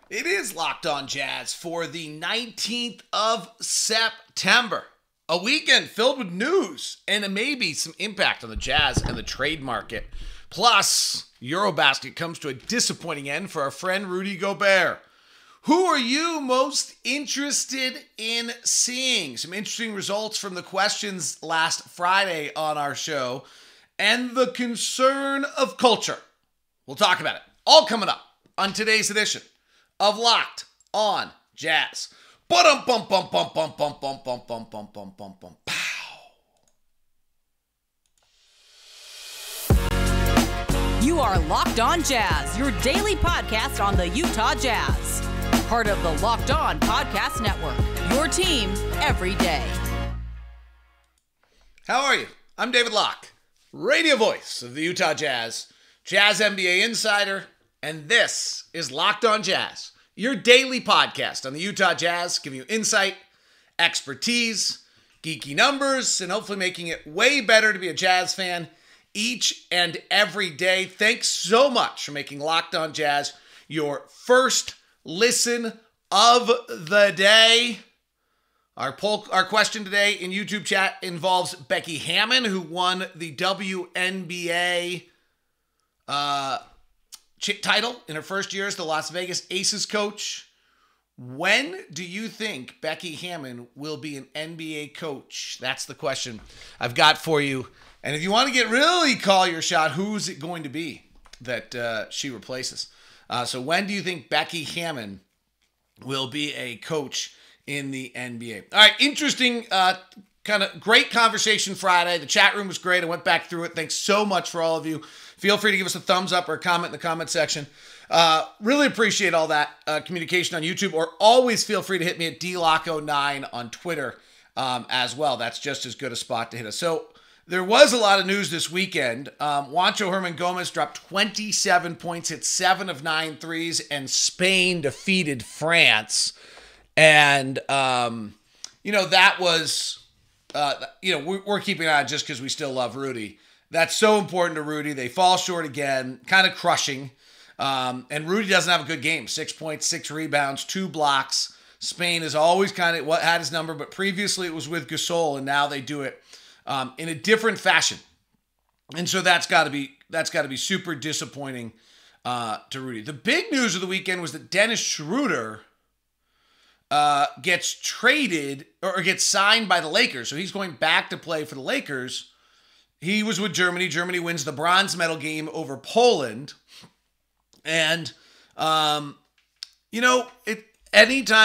It is Locked On Jazz for the 19th of September. A weekend filled with news and maybe some impact on the Jazz and the trade market. Plus, Eurobasket comes to a disappointing end for our friend Rudy Gobert. Who are you most interested in seeing? Some interesting results from the questions last Friday on our show and the concern of culture. We'll talk about it. All coming up on today's edition of Locked On Jazz. Pow. You are Locked On Jazz, your daily podcast on the Utah Jazz. Part of the Locked On Podcast Network, your team every day. How are you? I'm David Locke, radio voice of the Utah Jazz, Jazz NBA insider, and this is Locked On Jazz, your daily podcast on the Utah Jazz, giving you insight, expertise, geeky numbers, and hopefully making it way better to be a Jazz fan each and every day. Thanks so much for making Locked On Jazz your first listen of the day. Our question today in YouTube chat involves Becky Hammon, who won the WNBA title in her first year as the Las Vegas Aces coach. When do you think Becky Hammon will be an NBA coach? That's the question I've got for you. And if you want to really call your shot, who's it going to be that she replaces? So when do you think Becky Hammon will be a coach in the NBA? All right, interesting, kind of great conversation Friday. The chat room was great. I went back through it. Thanks so much for all of you. Feel free to give us a thumbs up or a comment in the comment section. Really appreciate all that communication on YouTube, or always feel free to hit me at DLocko9 on Twitter as well. That's just as good a spot to hit us. So there was a lot of news this weekend. Juancho Hernan-Gomez dropped 27 points, hit 7 of 9 threes, and Spain defeated France. And, that was, we're keeping an eye on just because we still love Rudy. That's so important to Rudy. They fall short again, kind of crushing. And Rudy doesn't have a good game. 6 points, 6 rebounds, 2 blocks. Spain is always kind of had his number, but previously it was with Gasol, and now they do it in a different fashion. And so that's got to be super disappointing to Rudy. The big news of the weekend was that Dennis Schroeder gets traded or gets signed by the Lakers. So he's going back to play for the Lakers. He was with Germany. Germany wins the bronze medal game over Poland. And, anytime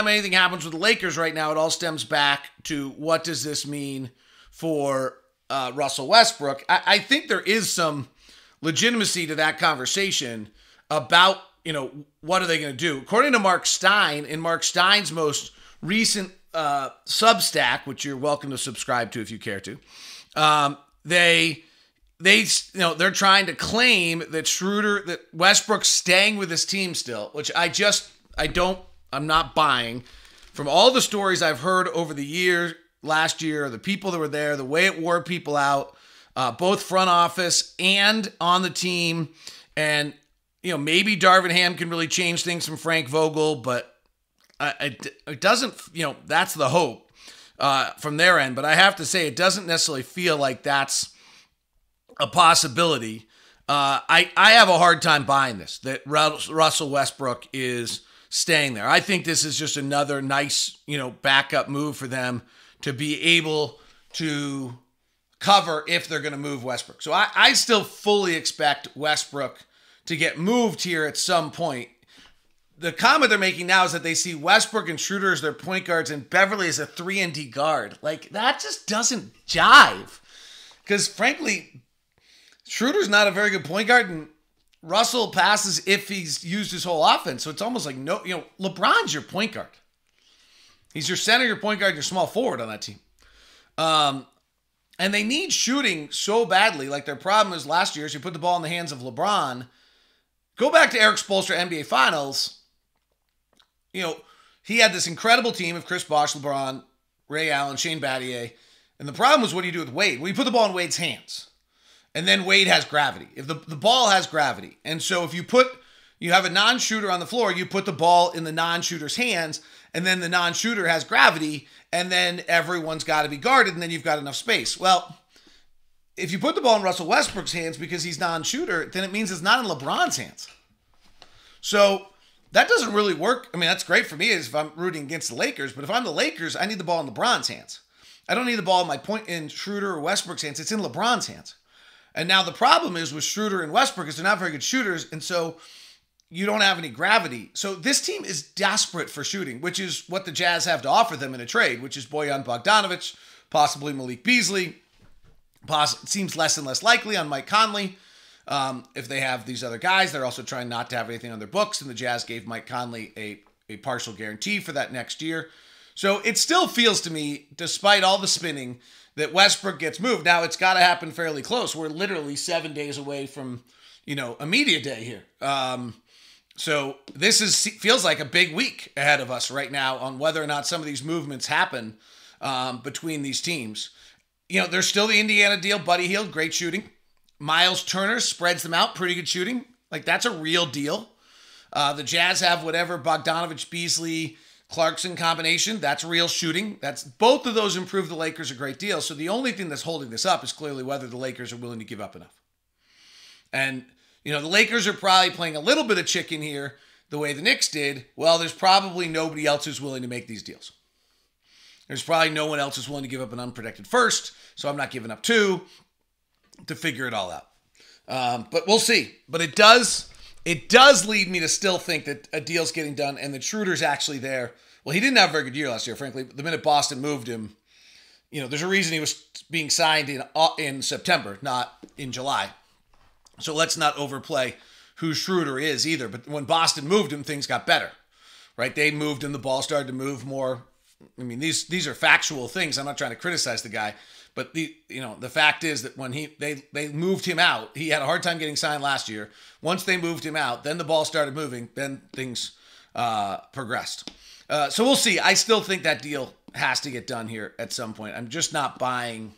anything happens with the Lakers right now, it all stems back to what does this mean for Russell Westbrook. I think there is some legitimacy to that conversation about, what are they going to do? According to Mark Stein, in Mark Stein's most recent Substack, which you're welcome to subscribe to if you care to, they're trying to claim that Westbrook's staying with his team still, which I'm not buying. From all the stories I've heard over the year, last year, the people that were there, the way it wore people out, both front office and on the team. And, maybe Darvin Ham can really change things from Frank Vogel, but it doesn't, that's the hope from their end. But I have to say, it doesn't necessarily feel like that's a possibility. I have a hard time buying this, that Russell Westbrook is staying there. I think this is just another nice, backup move for them to be able to cover if they're going to move Westbrook. So I still fully expect Westbrook to get moved here at some point. The comment they're making now is that they see Westbrook and Schroeder as their point guards and Beverly as a 3-and-D guard. Like, that just doesn't jive. Because, frankly, Schroeder's not a very good point guard, and Russell passes if he's used his whole offense. So it's almost like, LeBron's your point guard. He's your center, your point guard, your small forward on that team. And they need shooting so badly. Like, their problem is last year is you put the ball in the hands of LeBron. Go back to Eric Spoelstra NBA Finals. He had this incredible team of Chris Bosh, LeBron, Ray Allen, Shane Battier. And the problem was, what do you do with Wade? Well, you put the ball in Wade's hands. And then Wade has gravity. If the ball has gravity. And so if you put You have a non-shooter on the floor, you put the ball in the non-shooter's hands, and then the non-shooter has gravity, and then everyone's got to be guarded, and then you've got enough space. Well, if you put the ball in Russell Westbrook's hands because he's non-shooter, then it means it's not in LeBron's hands. So that doesn't really work. I mean, that's great for me if I'm rooting against the Lakers, but if I'm the Lakers, I need the ball in LeBron's hands. I don't need the ball in my point in Schroeder or Westbrook's hands. It's in LeBron's hands. And now the problem is with Schroeder and Westbrook is they're not very good shooters, and so you don't have any gravity. So this team is desperate for shooting, which is what the Jazz have to offer them in a trade, which is Bojan Bogdanovic, possibly Malik Beasley. It seems less and less likely on Mike Conley. If they have these other guys, they're also trying not to have anything on their books, and the Jazz gave Mike Conley a partial guarantee for that next year. So it still feels to me, despite all the spinning, that Westbrook gets moved. Now, it's got to happen fairly close. We're literally 7 days away from, a media day here. So this feels like a big week ahead of us right now on whether or not some of these movements happen between these teams. There's still the Indiana deal. Buddy Hield, great shooting. Miles Turner spreads them out, pretty good shooting. Like, that's a real deal. The Jazz have whatever Bogdanovic, Beasley, Clarkson combination. That's real shooting. Both of those improve the Lakers a great deal. So the only thing that's holding this up is clearly whether the Lakers are willing to give up enough. And, the Lakers are probably playing a little bit of chicken here the way the Knicks did. Well, there's probably nobody else who's willing to make these deals. There's probably no one else who's willing to give up an unprotected first, so I'm not giving up two to figure it all out. But we'll see. But it does lead me to still think that a deal's getting done and that Schroeder's actually there. Well, he didn't have a very good year last year, frankly. The minute Boston moved him, there's a reason he was being signed in September, not in July. So let's not overplay who Schroeder is either. But when Boston moved him, things got better, right? They moved him. The ball started to move more. I mean, these are factual things. I'm not trying to criticize the guy, but the fact is that when they moved him out, he had a hard time getting signed last year. Once they moved him out, then the ball started moving. Then things progressed. So we'll see. I still think that deal has to get done here at some point. I'm just not buying.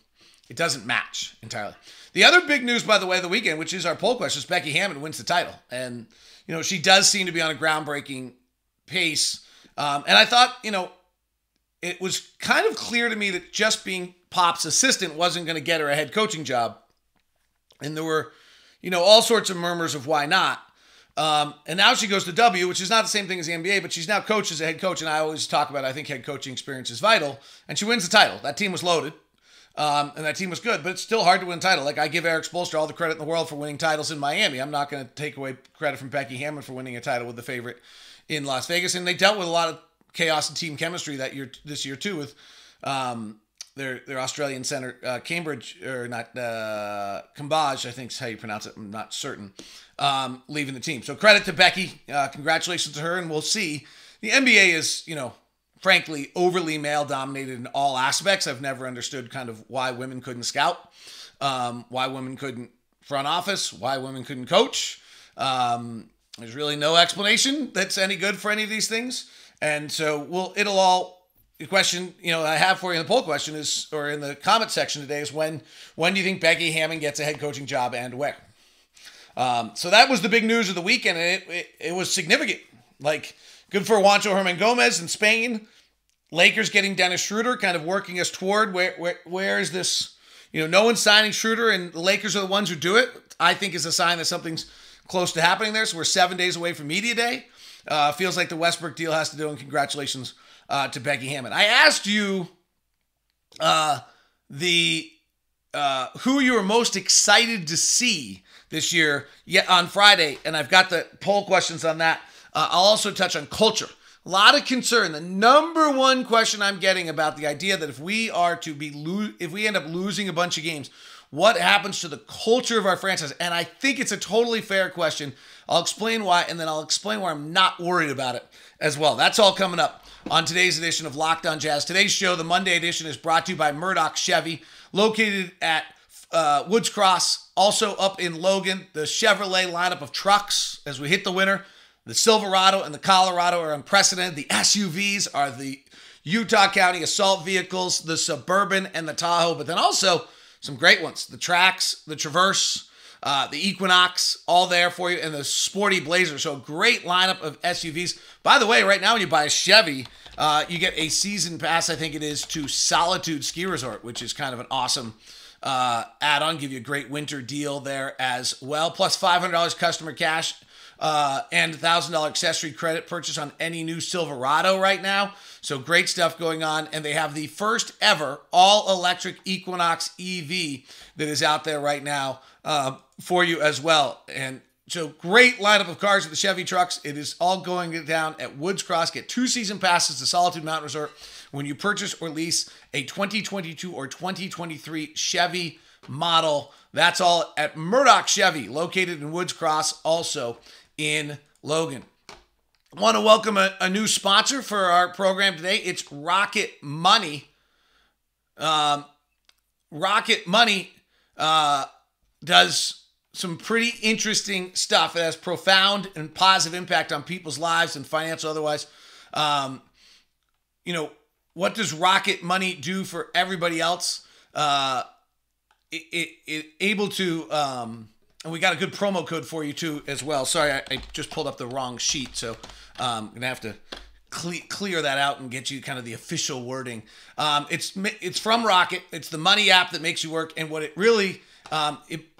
It doesn't match entirely. The other big news, by the way, of the weekend, which is our poll question, is Becky Hammon wins the title. And, she does seem to be on a groundbreaking pace. And I thought, it was kind of clear to me that just being Pop's assistant wasn't going to get her a head coaching job. And there were, all sorts of murmurs of why not. And now she goes to W, which is not the same thing as the NBA, but she's now coached as a head coach. And I always talk about, I think head coaching experience is vital. And she wins the title. That team was loaded. And that team was good, but it's still hard to win a title. Like, I give Eric Spoelstra all the credit in the world for winning titles in Miami. I'm not going to take away credit from Becky Hammon for winning a title with the favorite in Las Vegas. And they dealt with a lot of chaos and team chemistry this year too, with their Australian center, Cambridge, or not, Cambage, I think is how you pronounce it. I'm not certain, leaving the team. So credit to Becky. Congratulations to her, and we'll see. The NBA is, frankly, overly male-dominated in all aspects. I've never understood kind of why women couldn't scout, why women couldn't front office, why women couldn't coach. There's really no explanation that's any good for any of these things. And so the question, I have for you in the poll question is, or in the comment section today, is when do you think Becky Hammon gets a head coaching job and where? So that was the big news of the weekend, and it was significant. Like, good for Juancho Hernan-Gomez in Spain. Lakers getting Dennis Schroeder, kind of working us toward where is this? No one's signing Schroeder, and the Lakers are the ones who do it. I think is a sign that something's close to happening there. So we're 7 days away from media day. Feels like the Westbrook deal has to do, and congratulations to Becky Hammon. I asked you who you were most excited to see this year on Friday, and I've got the poll questions on that. I'll also touch on culture. A lot of concern. The number one question I'm getting about the idea that if we end up losing a bunch of games, what happens to the culture of our franchise? And I think it's a totally fair question. I'll explain why, and then I'll explain why I'm not worried about it as well. That's all coming up on today's edition of Locked On Jazz. Today's show, the Monday edition, is brought to you by Murdoch Chevy, located at Woods Cross, also up in Logan. The Chevrolet lineup of trucks as we hit the winter. The Silverado and the Colorado are unprecedented. The SUVs are the Utah County assault vehicles, the Suburban and the Tahoe, but then also some great ones. The Trax, the Traverse, the Equinox, all there for you, and the Sporty Blazer. So great lineup of SUVs. By the way, right now when you buy a Chevy, you get a season pass, I think it is, to Solitude Ski Resort, which is kind of an awesome add-on. Give you a great winter deal there as well. Plus $500 customer cash and $1,000 accessory credit purchase on any new Silverado right now. So great stuff going on. And they have the first ever all-electric Equinox EV that is out there right now for you as well. And so great lineup of cars at the Chevy trucks. It is all going down at Woods Cross. Get 2 season passes to Solitude Mountain Resort when you purchase or lease a 2022 or 2023 Chevy model. That's all at Murdoch Chevy, located in Woods Cross, also in Logan. I want to welcome a new sponsor for our program today. It's Rocket Money. Rocket Money does some pretty interesting stuff. It has profound and positive impact on people's lives and financial otherwise. What does Rocket Money do for everybody else? It able to, and we got a good promo code for you too as well. Sorry, I just pulled up the wrong sheet, so I'm gonna have to clear that out and get you kind of the official wording. It's from Rocket. It's the money app that makes you work, and what it really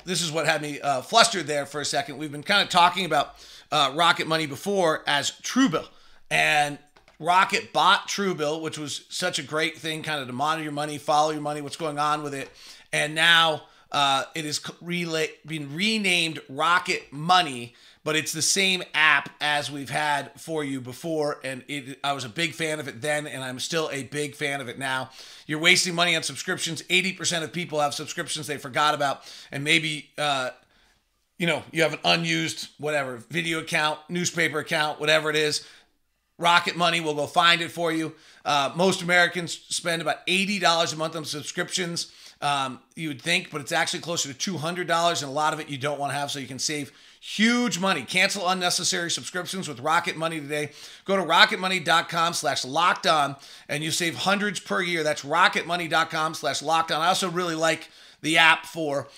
this is what had me flustered there for a second. We've been kind of talking about Rocket Money before as Truebill, and Rocket bought Truebill, which was such a great thing, kind of to monitor your money, follow your money, what's going on with it. And now it has been renamed Rocket Money, but it's the same app as we've had for you before. And I was a big fan of it then, and I'm still a big fan of it now. You're wasting money on subscriptions. 80% of people have subscriptions they forgot about, and maybe you have an unused video account, newspaper account, whatever it is. Rocket Money will go find it for you. Most Americans spend about $80 a month on subscriptions, you would think, but it's actually closer to $200, and a lot of it you don't want to have, so you can save huge money. Cancel unnecessary subscriptions with Rocket Money today. Go to rocketmoney.com/lockedon, and you save hundreds per year. That's rocketmoney.com/lockedon. I also really like the app for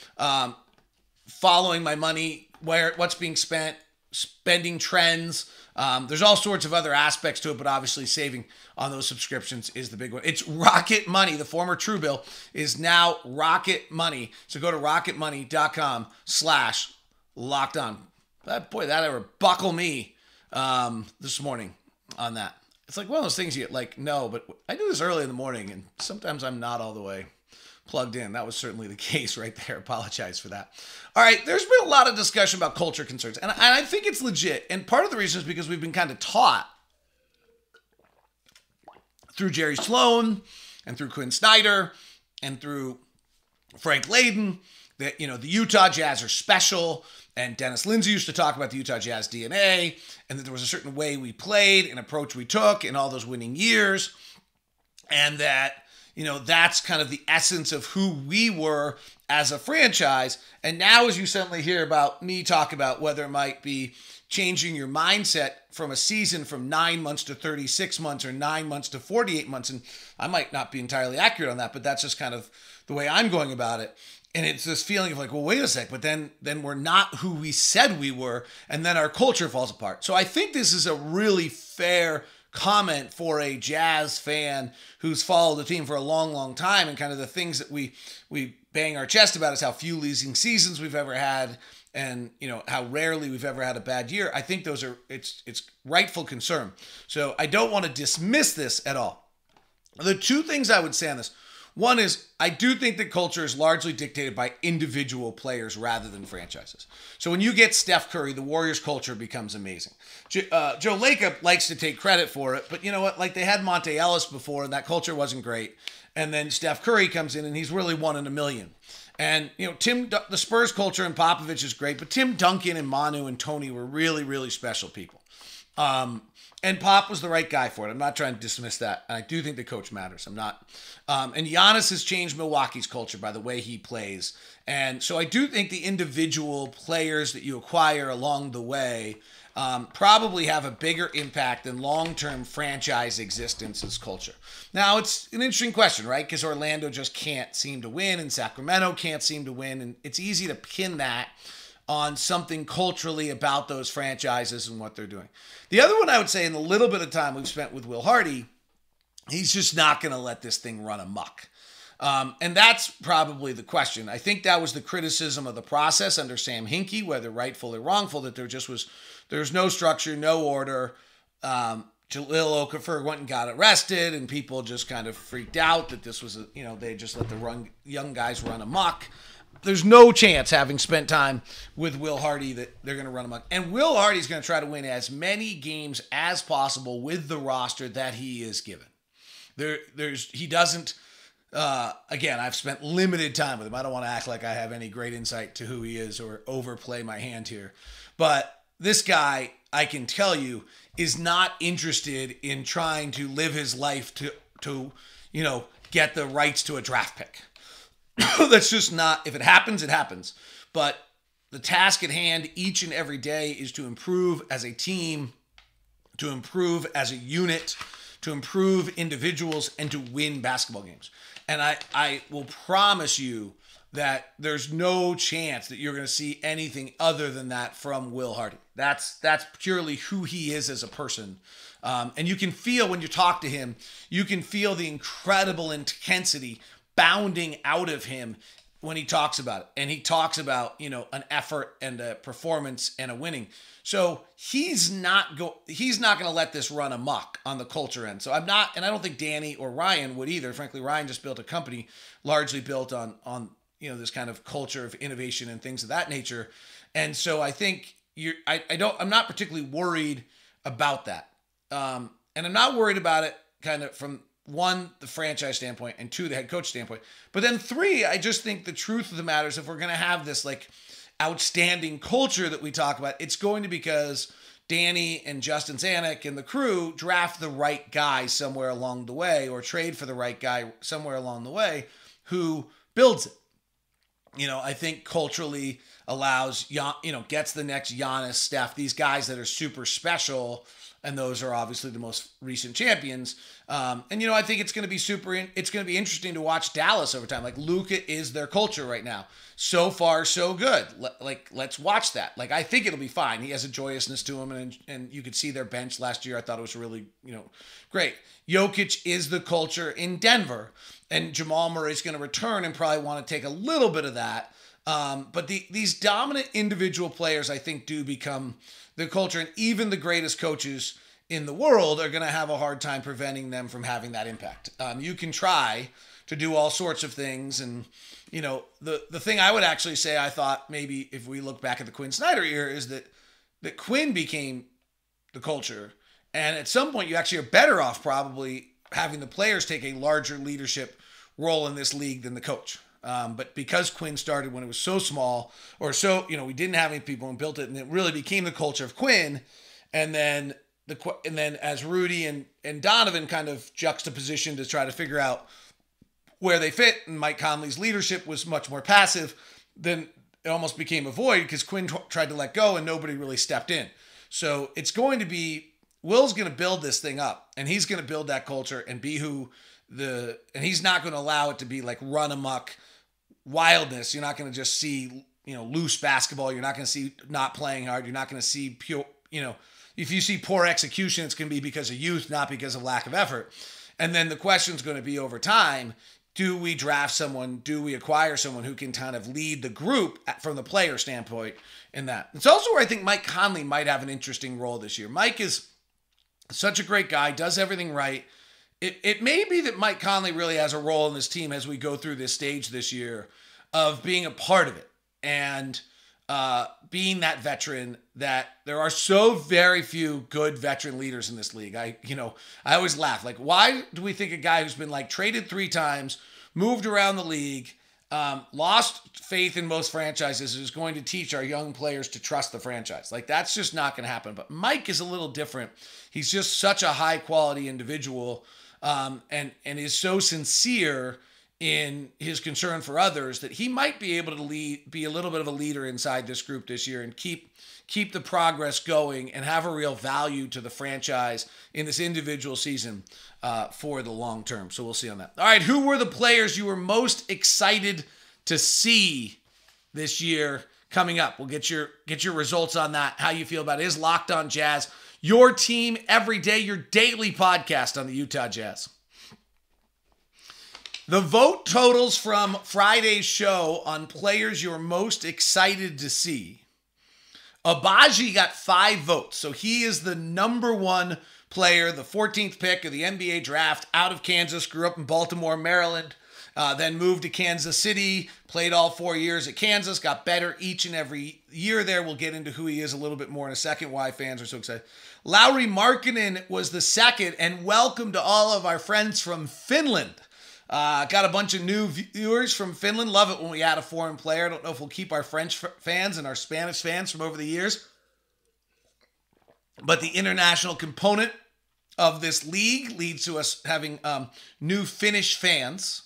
following my money, what's being spent, spending trends. There's all sorts of other aspects to it, but obviously saving on those subscriptions is the big one. It's Rocket Money. The former Truebill is now Rocket Money. So go to rocketmoney.com/lockedon. That ever buckle me this morning on that. It's like one of those things you no, but I do this early in the morning, and sometimes I'm not all the way plugged in. That was certainly the case right there. Apologize for that. All right, there's been a lot of discussion about culture concerns, and I think it's legit. And part of the reason is because we've been kind of taught through Jerry Sloan and through Quinn Snyder and through Frank Layden that, the Utah Jazz are special. And Dennis Lindsay used to talk about the Utah Jazz DNA, and that there was a certain way we played, an approach we took in all those winning years, and that that's kind of the essence of who we were as a franchise. And now as you suddenly hear about me talk about whether it might be changing your mindset from a season from 9 months to 36 months or 9 months to 48 months, and I might not be entirely accurate on that, but that's just kind of the way I'm going about it. And it's this feeling of well, wait a sec, but then we're not who we said we were, and then our culture falls apart. So I think this is a really fair comment for a Jazz fan who's followed the team for a long, long time, and kind of the things that we bang our chest about is how few losing seasons we've ever had, and how rarely we've ever had a bad year. I think it's rightful concern. So I don't want to dismiss this at all. The two things I would say on this. One is, I do think that culture is largely dictated by individual players rather than franchises. So when you get Steph Curry, the Warriors culture becomes amazing. Joe Lacob likes to take credit for it, but you know what? They had Monte Ellis before, and that culture wasn't great. And then Steph Curry comes in, and he's really one in a million. And, the Spurs culture and Popovich is great, but Tim Duncan and Manu and Tony were really, really special people. And Pop was the right guy for it. I'm not trying to dismiss that. I do think the coach matters. I'm not. And Giannis has changed Milwaukee's culture by the way he plays. And so I do think the individual players that you acquire along the way probably have a bigger impact than long-term franchise existence as culture. Now, it's an interesting question, right? Because Orlando just can't seem to win, and Sacramento can't seem to win, and it's easy to pin that on something culturally about those franchises and what they're doing. The other one I would say, in the little bit of time we've spent with Will Hardy, he's just not going to let this thing run amok. And that's probably the question. I think that was the criticism of the process under Sam Hinkie, whether rightful or wrongful, that there's no structure, no order. Jahlil Okafor went and got arrested, and people just kind of freaked out that this was, they just let the young guys run amok. There's no chance, having spent time with Will Hardy, that they're going to run amok. And Will Hardy's going to try to win as many games as possible with the roster that he is given. He doesn't. Again, I've spent limited time with him. I don't want to act like I have any great insight to who he is or overplay my hand here. But this guy, I can tell you, is not interested in trying to live his life to get the rights to a draft pick. That's just not, if it happens, it happens. But the task at hand each and every day is to improve as a team, to improve as a unit, to improve individuals, and to win basketball games. And I will promise you that there's no chance that you're going to see anything other than that from Will Hardy. That's purely who he is as a person. And you can feel, when you talk to him, you can feel the incredible intensity bounding out of him when he talks about it. And he talks about, an effort and a performance and a winning. So he's not going to let this run amok on the culture end. So and I don't think Danny or Ryan would either. Frankly, Ryan just built a company largely built on this kind of culture of innovation and things of that nature. And so I think I'm not particularly worried about that. And I'm not worried about it kind of from, one, the franchise standpoint, and two, the head coach standpoint. But then three, I just think the truth of the matter is, if we're going to have this outstanding culture that we talk about, it's going to be because Danny and Justin Zanuck and the crew draft the right guy somewhere along the way, or trade for the right guy somewhere along the way who builds it. I think culturally allows, gets the next Giannis, Steph, these guys that are super special. And those are obviously the most recent champions. I think it's going to be it's going to be interesting to watch Dallas over time. Luka is their culture right now. So far, so good. Let's watch that. I think it'll be fine. He has a joyousness to him, and you could see their bench last year. I thought it was really, great. Jokic is the culture in Denver, and Jamal Murray's going to return and probably want to take a little bit of that. But these dominant individual players, I think, do become the culture, and even the greatest coaches in the world are going to have a hard time preventing them from having that impact. You can try to do all sorts of things, and the thing I would actually say, I thought maybe if we look back at the Quinn Snyder era, is that Quinn became the culture, and at some point you actually are better off probably having the players take a larger leadership role in this league than the coach. But because Quinn started when it was so small, or so, we didn't have any people and built it, and it really became the culture of Quinn. And then as Rudy and Donovan kind of juxtaposition to try to figure out where they fit, and Mike Conley's leadership was much more passive, then it almost became a void because Quinn tried to let go and nobody really stepped in. So it's going to be, Will's going to build this thing up, and he's going to build that culture and be and he's not going to allow it to be run amok wildness. You're not going to just see, loose basketball. You're not going to see not playing hard. You're not going to see pure, if you see poor execution, it's going to be because of youth, not because of lack of effort. And then the question is going to be, over time, do we draft someone? Do we acquire someone who can kind of lead the group from the player standpoint in that? It's also where I think Mike Conley might have an interesting role this year. Mike is such a great guy, does everything right. It may be that Mike Conley really has a role in this team as we go through this stage this year of being a part of it and being that veteran, that there are so very few good veteran leaders in this league. I always laugh. Why do we think a guy who's been traded 3 times, moved around the league, lost faith in most franchises, is going to teach our young players to trust the franchise? That's just not going to happen. But Mike is a little different. He's just such a high quality individual. And is so sincere in his concern for others that he might be able to be a little bit of a leader inside this group this year and keep the progress going and have a real value to the franchise in this individual season for the long term. So we'll see on that. All right, who were the players you were most excited to see this year coming up? We'll get your results on that, how you feel about it. It is Locked On Jazz, your team every day, your daily podcast on the Utah Jazz. The vote totals from Friday's show on players you're most excited to see. Agbaji got 5 votes, so he is the number 1 player, the 14th pick of the NBA draft, out of Kansas, grew up in Baltimore, Maryland, then moved to Kansas City, played all 4 years at Kansas, got better each and every year there. We'll get into who he is a little bit more in a second, why fans are so excited. Lauri Markkanen was the second, and welcome to all of our friends from Finland. Got a bunch of new viewers from Finland. Love it when we add a foreign player. I don't know if we'll keep our French fans and our Spanish fans from over the years. But the international component of this league leads to us having new Finnish fans.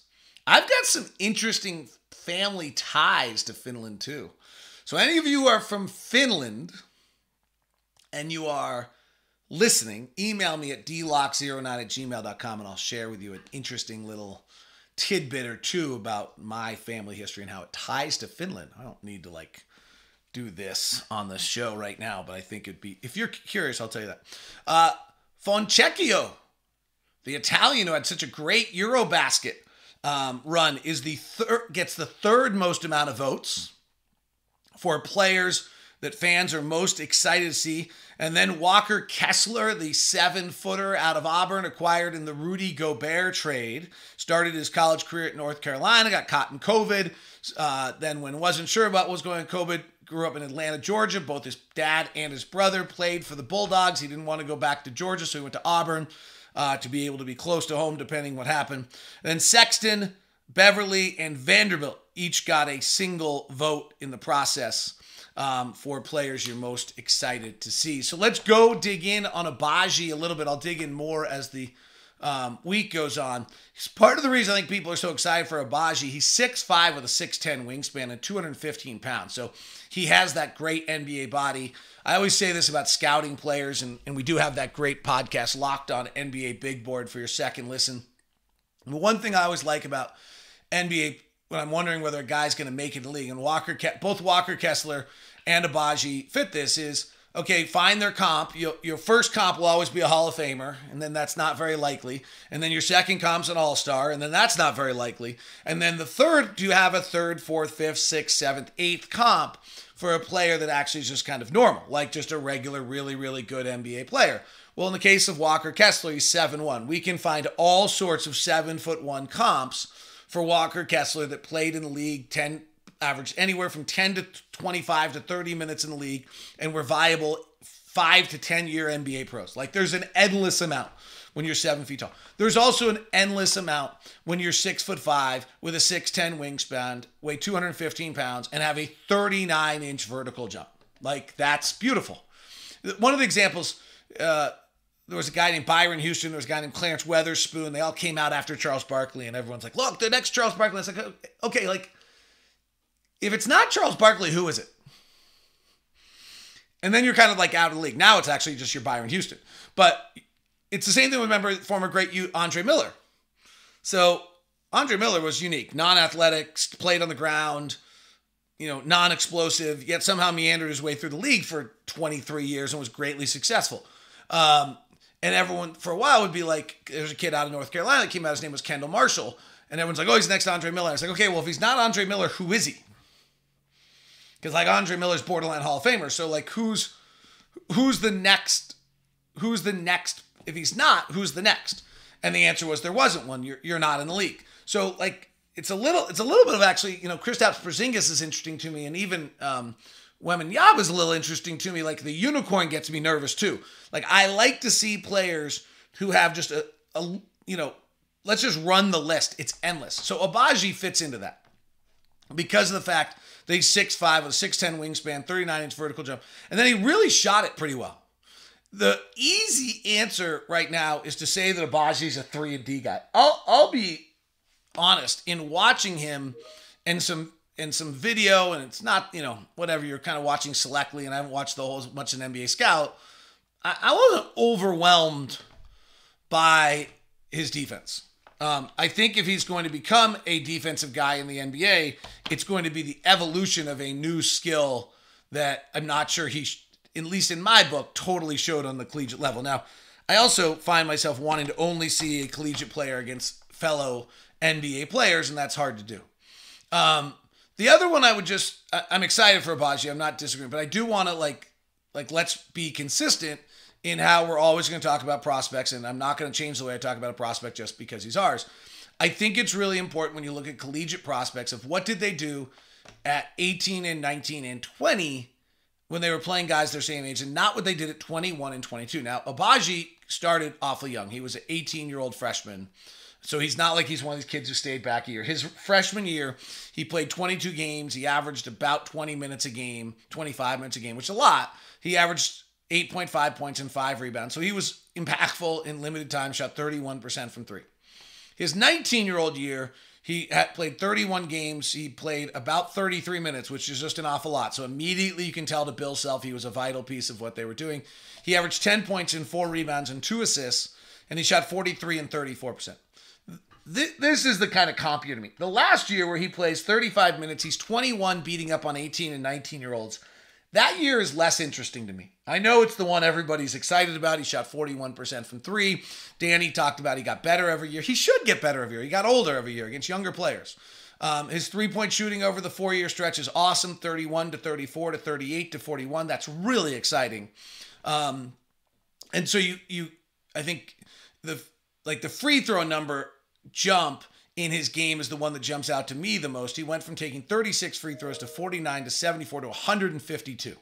I've got some interesting family ties to Finland too. So any of you who are from Finland and you are listening, email me at dlock09@gmail.com and I'll share with you an interesting little tidbit or two about my family history and how it ties to Finland. I don't need to do this on the show right now, but I think it'd be, if you're curious, I'll tell you that. Foncecchio, the Italian who had such a great Eurobasket run, is gets the third most amount of votes for players that fans are most excited to see. And then Walker Kessler, the 7-footer out of Auburn, acquired in the Rudy Gobert trade, started his college career at North Carolina, got caught in COVID. Then when wasn't sure about what was going on COVID, grew up in Atlanta, Georgia. Both his dad and his brother played for the Bulldogs. He didn't want to go back to Georgia, so he went to Auburn to be able to be close to home, depending what happened. Then Sexton, Beverly, and Vanderbilt each got a single vote in the process for players you're most excited to see. So let's go dig in on Agbaji a little bit. I'll dig in more as the week goes on. It's part of the reason I think people are so excited for Agbaji. He's 6'5" with a 6'10" wingspan and 215 pounds. So he has that great NBA body. I always say this about scouting players, and we do have that great podcast, Locked On NBA Big Board, for your second listen. The one thing I always like about NBA, when I'm wondering whether a guy's going to make it in the league, and both Walker Kessler and Agbaji fit this, is, okay, find their comp. Your first comp will always be a Hall of Famer, and then that's not very likely. And then your second comp's an All-Star, and then that's not very likely. And then the third, do you have a third, fourth, fifth, sixth, seventh, eighth comp for a player that actually is just kind of normal, like just a regular, really, really good NBA player? Well, in the case of Walker Kessler, he's 7'1". We can find all sorts of 7'1" comps for Walker Kessler that played in the league, averaged anywhere from 10 to 25 to 30 minutes in the league, and were viable 5 to 10 year NBA pros. Like, there's an endless amount when you're 7 feet tall. There's also an endless amount when you're 6'5" with a 6'10" wingspan, weigh 215 pounds, and have a 39-inch vertical jump. Like, that's beautiful. One of the examples, there was a guy named Byron Houston. There was a guy named Clarence Weatherspoon. They all came out after Charles Barkley, and everyone's like, look, the next Charles Barkley. It's like, okay, like, if it's not Charles Barkley, who is it? And then you're kind of like out of the league. Now it's actually just your Byron Houston. But it's the same thing with, remember, former great Andre Miller. So Andre Miller was unique. Non-athletic, played on the ground, non-explosive, yet somehow meandered his way through the league for 23 years and was greatly successful. And everyone for a while would be like, there's a kid out of North Carolina that came out, his name was Kendall Marshall. And everyone's like, oh, he's next to Andre Miller. I was like, okay, well, if he's not Andre Miller, who is he? Because like Andre Miller's borderline Hall of Famer. So like, who's the next? Who's the next? If he's not, who's the next? And the answer was there wasn't one. You're not in the league. So like, it's a little bit of actually, Kristaps Porzingis is interesting to me, and even Wembanyama is a little interesting to me. Like, the unicorn gets me nervous too. Like, I like to see players who have just a let's just run the list. It's endless. So Agbaji fits into that because of the fact that he's 6'5" with a 6'10" wingspan, 39-inch vertical jump. And then he really shot it pretty well. The easy answer right now is to say that Agbaji's a 3-and-D guy. I'll be honest in watching him and some video, and it's not, whatever, you're kind of watching selectly, and I haven't watched the whole much in NBA Scout. I wasn't overwhelmed by his defense. I think if he's going to become a defensive guy in the NBA, it's going to be the evolution of a new skill that I'm not sure he, at least in my book, totally showed on the collegiate level. Now, I also find myself wanting to only see a collegiate player against fellow NBA players, and that's hard to do. The other one I'm excited for Agbaji. I'm not disagreeing, but I do want to let's be consistent in how we're always going to talk about prospects, and I'm not going to change the way I talk about a prospect just because he's ours. I think it's really important when you look at collegiate prospects of what did they do at 18 and 19 and 20 when they were playing guys their same age, and not what they did at 21 and 22. Now, Agbaji started awfully young. He was an 18-year-old freshman. So he's not like he's one of these kids who stayed back a year. His freshman year, he played 22 games. He averaged about 20 minutes a game, 25 minutes a game, which is a lot. He averaged 8.5 points and 5 rebounds. So he was impactful in limited time, shot 31% from three. His 19-year-old year, he had played 31 games. He played about 33 minutes, which is just an awful lot. So immediately you can tell to Bill Self he was a vital piece of what they were doing. He averaged 10 points and 4 rebounds and 2 assists, and he shot 43 and 34%. This is the kind of comp you're to me. The last year where he plays 35 minutes, he's 21 beating up on 18 and 19-year-olds. That year is less interesting to me. I know it's the one everybody's excited about. He shot 41% from three. Danny talked about he got better every year. He should get better every year. He got older every year against younger players. His three-point shooting over the 4-year stretch is awesome, 31 to 34 to 38 to 41. That's really exciting. And so I think the free throw number jump in his game is the one that jumps out to me the most. He went from taking 36 free throws to 49 to 74 to 152.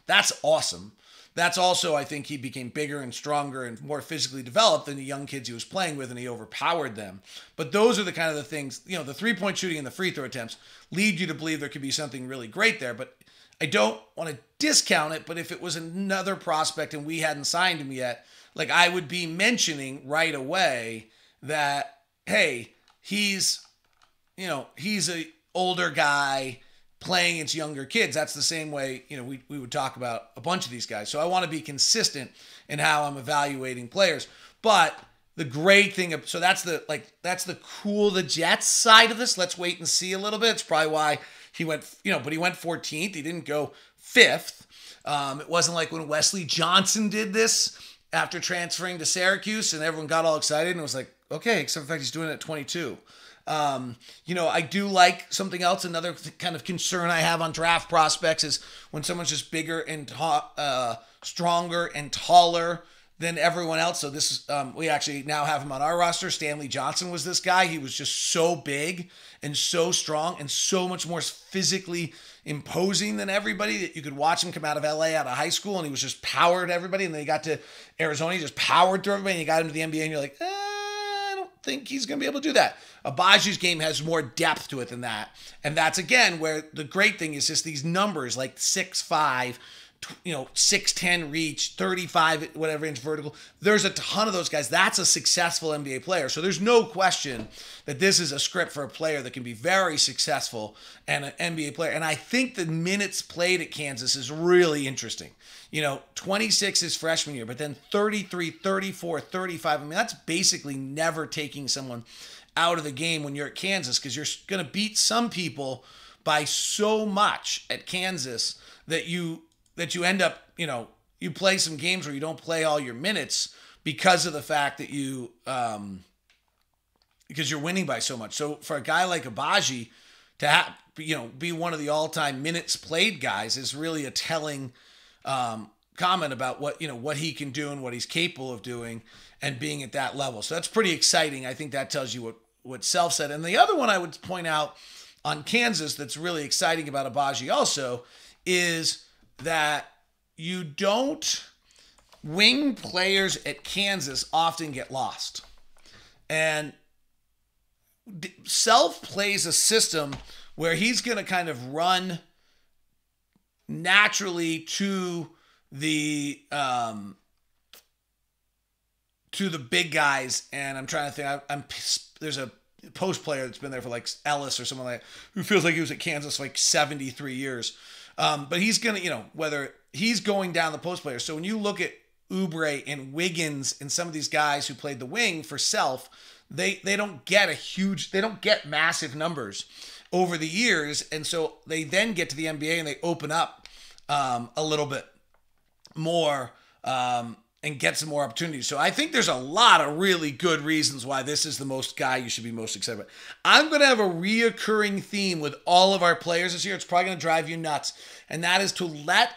That's awesome. That's also, I think he became bigger and stronger and more physically developed than the young kids he was playing with, and he overpowered them. But those are the kind of the things, the three-point shooting and the free throw attempts lead you to believe there could be something really great there. But I don't want to discount it, but if it was another prospect and we hadn't signed him yet, I would be mentioning right away that, hey, he's a older guy playing against younger kids. That's the same way, we would talk about a bunch of these guys. So I want to be consistent in how I'm evaluating players. But the great thing, so that's the cool, the Jets side of this. Let's wait and see a little bit. It's probably why he went, but he went 14th. He didn't go 5th. It wasn't like when Wesley Johnson did this after transferring to Syracuse and everyone got all excited and it was like, okay, except for the fact he's doing it at 22. I do like something else. Another kind of concern I have on draft prospects is when someone's just bigger and stronger and taller than everyone else. So this is, we actually now have him on our roster. Stanley Johnson was this guy. He was just so big and so strong and so much more physically imposing than everybody that you could watch him come out of LA, out of high school, and he was just powered everybody. And then he got to Arizona, he just powered through everybody, and he got into the NBA, and you're like, I don't think he's going to be able to do that. Agbaji's game has more depth to it than that. And that's, again, where the great thing is just these numbers like 6'5", 6'10" reach, 35, whatever inch vertical. There's a ton of those guys. That's a successful NBA player. So there's no question that this is a script for a player that can be very successful and an NBA player. And I think the minutes played at Kansas is really interesting. 26 his freshman year, but then 33, 34, 35. I mean, that's basically never taking someone out of the game when you're at Kansas, because you're going to beat some people by so much at Kansas that you end up, you play some games where you don't play all your minutes because of the fact that because you're winning by so much. So for a guy like Agbaji to have, be one of the all-time minutes played guys is really a telling comment about what he can do and what he's capable of doing and being at that level. So that's pretty exciting. I think that tells you what Self said. And the other one I would point out on Kansas that's really exciting about Agbaji also is that you don't, wing players at Kansas often get lost. And Self plays a system where he's going to kind of run naturally to the big guys. And I'm trying to think, there's a post player that's been there for like Ellis or someone like that, who feels like he was at Kansas for like 73 years. But he's going to, whether he's going down the post player. So when you look at Oubre and Wiggins and some of these guys who played the wing for Self, they don't get massive numbers over the years. And so they then get to the NBA and they open up a little bit more and get some more opportunities. So I think there's a lot of really good reasons why this is the most guy you should be most excited about. I'm going to have a reoccurring theme with all of our players this year. It's probably going to drive you nuts. And that is to let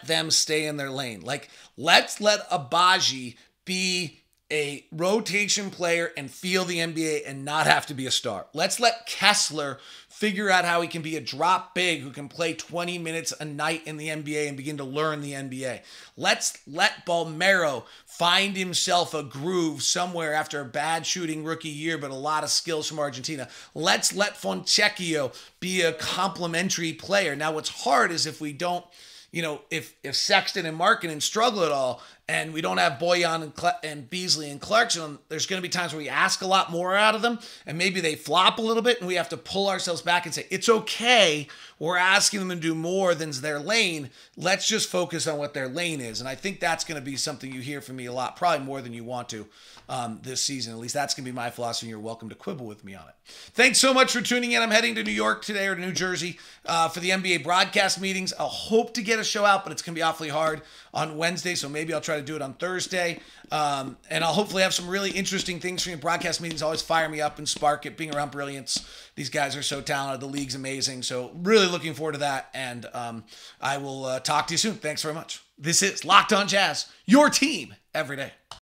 them stay in their lane. Like, let's let Agbaji be a rotation player and feel the NBA and not have to be a star. Let's let Kessler figure out how he can be a drop big who can play 20 minutes a night in the NBA and begin to learn the NBA. Let's let Balmero find himself a groove somewhere after a bad shooting rookie year, but a lot of skills from Argentina. Let's let Fontecchio be a complementary player. Now, what's hard is if we don't, if Sexton and Markkanen struggle at all, and we don't have Bojan and Beasley and Clarkson, there's going to be times where we ask a lot more out of them, and maybe they flop a little bit, and we have to pull ourselves back and say, it's okay, we're asking them to do more than their lane. Let's just focus on what their lane is. And I think that's going to be something you hear from me a lot, probably more than you want to this season. At least that's going to be my philosophy, and you're welcome to quibble with me on it. Thanks so much for tuning in. I'm heading to New York today, or to New Jersey, for the NBA broadcast meetings. I'll hope to get a show out, but it's going to be awfully hard on Wednesday, so maybe I'll try to do it on Thursday. And I'll hopefully have some really interesting things for you. Broadcast meetings always fire me up and spark it, being around brilliance. These guys are so talented. The league's amazing. So really looking forward to that. And I will talk to you soon. Thanks very much. This is Locked On Jazz, your team every day.